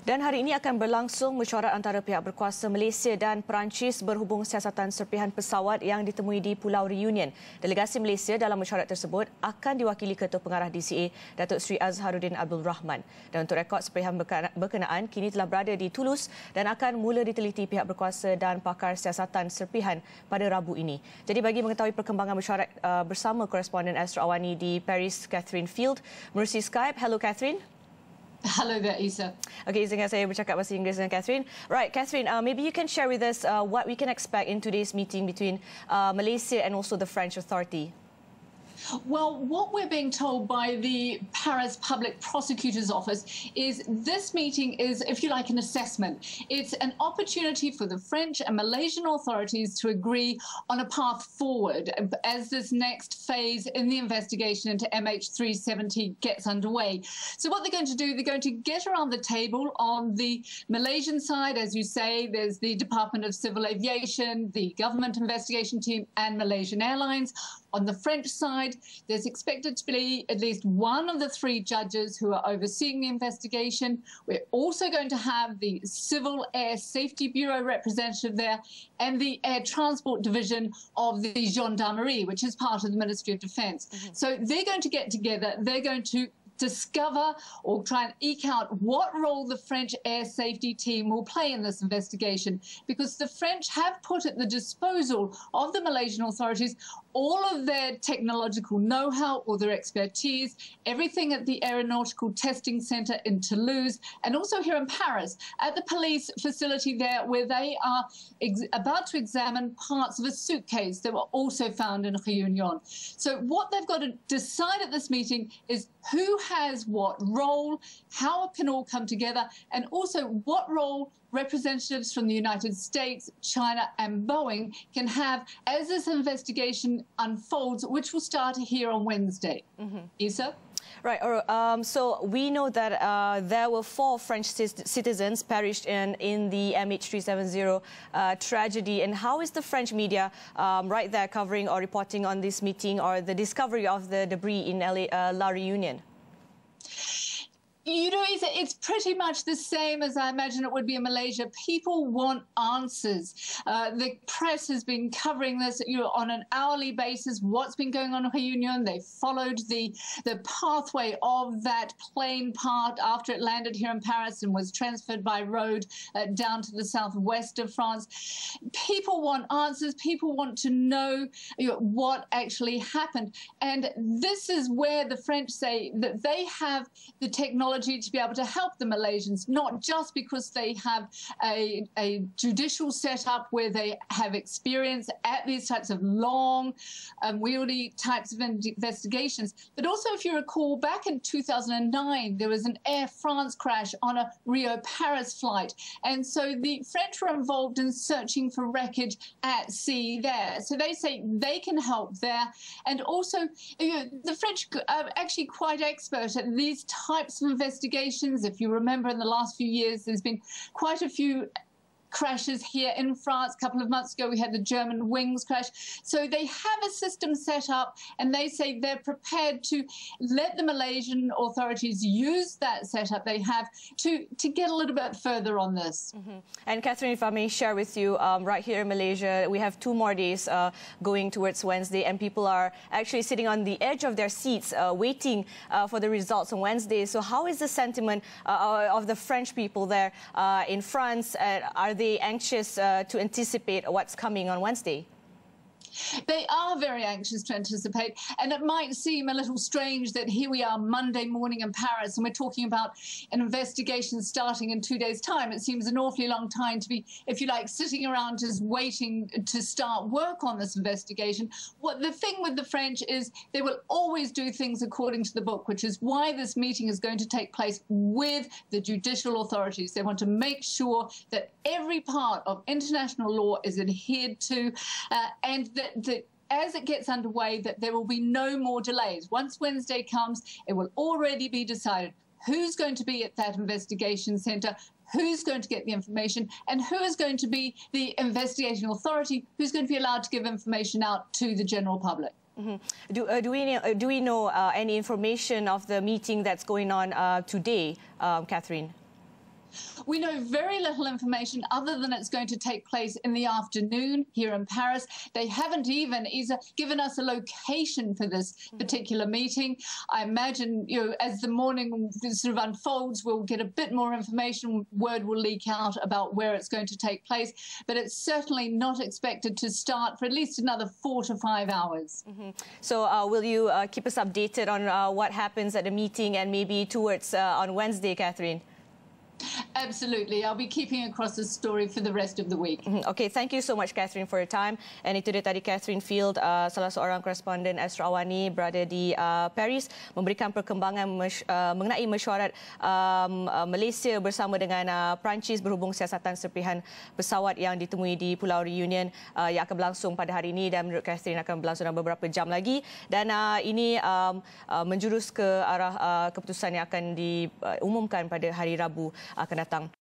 Dan hari ini akan berlangsung mesyuarat antara pihak berkuasa Malaysia dan Perancis berhubung siasatan serpihan pesawat yang ditemui di Pulau Reunion. Delegasi Malaysia dalam mesyuarat tersebut akan diwakili Ketua Pengarah DCA, Datuk Seri Azharuddin Abdul Rahman. Dan untuk rekod serpihan berkenaan kini telah berada di Toulouse dan akan mula diteliti pihak berkuasa dan pakar siasatan serpihan pada Rabu ini. Jadi bagi mengetahui perkembangan mesyuarat bersama koresponden Astro Awani di Paris, Catherine Field melalui Skype. Hello Catherine. Hello there, Isa. Okay, izinkan saya bercakap bahasa Inggeris dengan Catherine. Right, Catherine, maybe you can share with us what we can expect in today's meeting between Malaysia and also the French authority. Well, what we're being told by the Paris Public Prosecutor's Office is this meeting is, if you like, an assessment. It's an opportunity for the French and Malaysian authorities to agree on a path forward as this next phase in the investigation into MH370 gets underway. So what they're going to do, they're going to get around the table. On the Malaysian side, as you say, there's the Department of Civil Aviation, the Government Investigation Team and Malaysian Airlines. On the French side, there's expected to be at least one of the three judges who are overseeing the investigation. We're also going to have the Civil Air Safety Bureau representative there and the Air Transport Division of the Gendarmerie, which is part of the Ministry of Defence. So they're going to get together. They're going to discover or try and eke out what role the French air safety team will play in this investigation, because the French have put at the disposal of the Malaysian authorities all of their technological know-how or their expertise, everything at the Aeronautical Testing Centre in Toulouse, and also here in Paris at the police facility there, where they are about to examine parts of a suitcase that were also found in Reunion. So what they've got to decide at this meeting is who has what role, how it can all come together, and also what role representatives from the United States, China and Boeing can have as this investigation unfolds, which will start here on Wednesday. Isa? Right. So we know that there were 4 French citizens perished in the MH370 tragedy. And how is the French media right there covering or reporting on this meeting or the discovery of the debris in La Reunion? You know, it's pretty much the same as I imagine it would be in Malaysia. People want answers. The press has been covering this, on an hourly basis. What's been going on in Reunion? They followed the pathway of that plane part after it landed here in Paris and was transferred by road down to the southwest of France. People want answers. People want to know what actually happened. And this is where the French say that they have the technology to be able to help the Malaysians, not just because they have a judicial setup where they have experience at these types of long, unwieldy types of investigations, but also, if you recall, back in 2009, there was an Air France crash on a Rio-Paris flight. And so the French were involved in searching for wreckage at sea there. So they say they can help there. And also, the French are actually quite expert at these types of investigations. If you remember, in the last few years, there's been quite a few crashes here in France. A couple of months ago, we had the German wings crash. So they have a system set up, and they say they're prepared to let the Malaysian authorities use that setup they have to get a little bit further on this. And Catherine, if I may share with you, right here in Malaysia, we have 2 more days going towards Wednesday, and people are actually sitting on the edge of their seats waiting for the results on Wednesday. So how is the sentiment of the French people there in France? Are they anxious to anticipate what's coming on Wednesday? They are very anxious to anticipate, and it might seem a little strange that here we are Monday morning in Paris and we're talking about an investigation starting in 2 days' time. It seems an awfully long time to be, if you like, sitting around just waiting to start work on this investigation. What the thing with the French is they will always do things according to the book, which is why this meeting is going to take place with the judicial authorities. They want to make sure that every part of international law is adhered to, and that as it gets underway, that there will be no more delays. Once Wednesday comes, it will already be decided who's going to be at that investigation centre, who's going to get the information, and who is going to be the investigation authority who's going to be allowed to give information out to the general public. Do we know any information of the meeting that's going on today, Catherine? We know very little information other than it's going to take place in the afternoon here in Paris. They haven't even given us a location for this particular meeting. I imagine, as the morning sort of unfolds, we'll get a bit more information. Word will leak out about where it's going to take place, but it's certainly not expected to start for at least another 4 to 5 hours. So will you keep us updated on what happens at the meeting and maybe towards on Wednesday, Catherine? Absolutely. I'll be keeping across the story for the rest of the week. Okay, thank you so much, Catherine, for your time. And itu dia tadi Catherine Field, salah seorang koresponden Astro Awani berada di Paris, memberikan perkembangan mengenai mesyuarat Malaysia bersama dengan Perancis berhubung siasatan serpihan pesawat yang ditemui di Pulau Reunion yang akan berlangsung pada hari ini dan menurut Catherine akan berlangsung dalam beberapa jam lagi. Dan ini menjurus ke arah keputusan yang akan diumumkan pada hari Rabu akan datang.